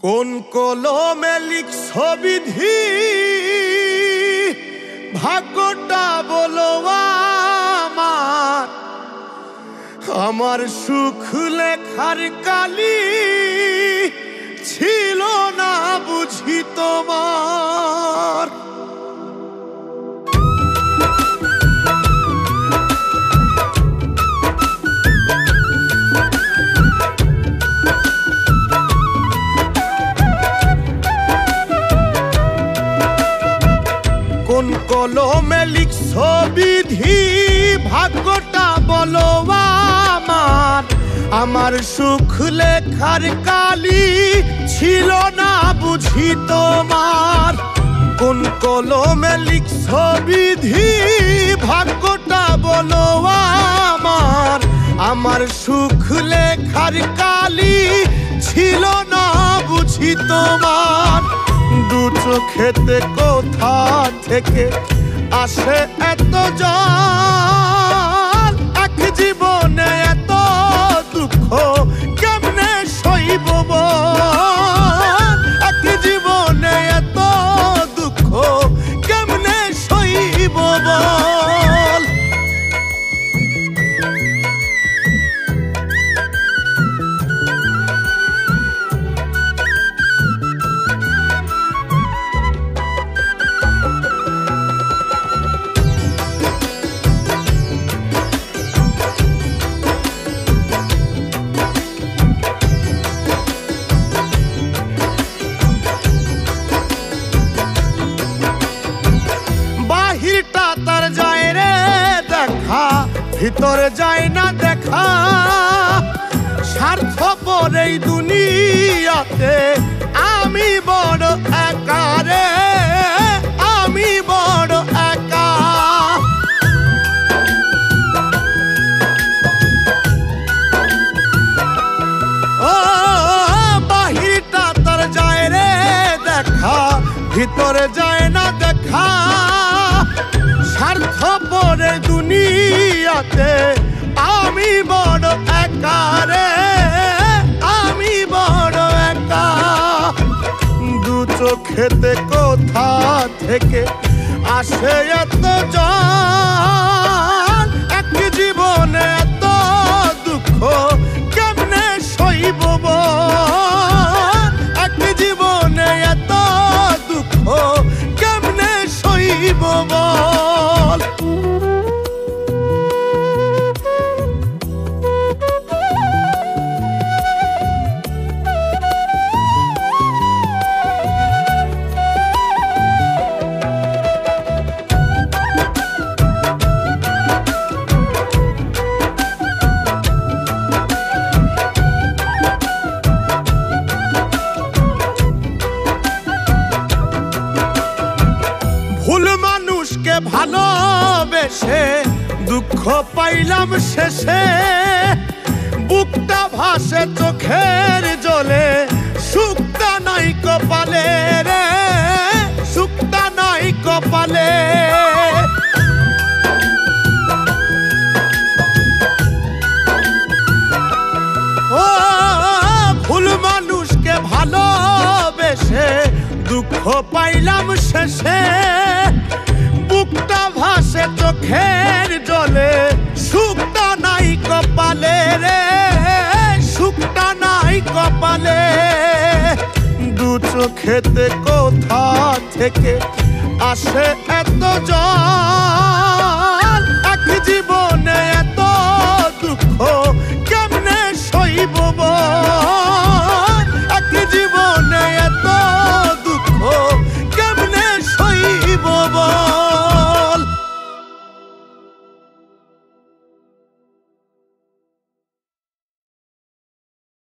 কোন কলমে লিখছো বিধি ভাগ্যটা বলো আমার, আমার সুখ লেখার কালি ছিল না বুঝি তোমার। কোন কলমে লিখছো বিধি ভাগ্যটা বলো আমার, আমার সুখ লেখার কালি ছিল না বুঝি তোমার। কোন কলমে লিখছো বিধি ভাগ্যটা বলো আমার, আমার সুখ লেখার কালি ছিল না বুঝি তোমার। দু চোখেতে কোথা থেকে আসে এত জল, এক জীবনে এত দুঃখ কেমনে সইব বল, এক জীবনে এত দুঃখ কেমনে সইব বল। বাহিরটা তার যায় রে দেখা, ভিতরে যায় না দেখা, স্বার্থপর এই দুনিয়াতে আমি বড় একা রে, আমি বড় একা। ও বাহিরটা তার যায় রে দেখা, ভিতরে যায় না দেখা, স্বার্থপর দুনিয়াতে আমি বড় একা রে, আমি বড় একা। দু চোখেতে কোথা থেকে আসে এত জল, এক জীবনে এত দুঃখ কেমনে সইব বল, এক জীবনে এত দুঃখ কেমনে সইব বল। ভুল মানুষকে ভালোবেসে দুঃখ পাইলাম শেষে, বুকটা ভাসে চোখের জলে, সুখটা নাই কপালে রে, সুখটা নাই কপালে। ও ভুল মানুষকে ভালোবেসে দুঃখ পাইলাম শেষে, বুকটা ভাসে চোখের জলে, সুখটা নাই কপালে রে, সুখটা নাই কপালে। দু চোখেতে কোথা থেকে আসে এত জল,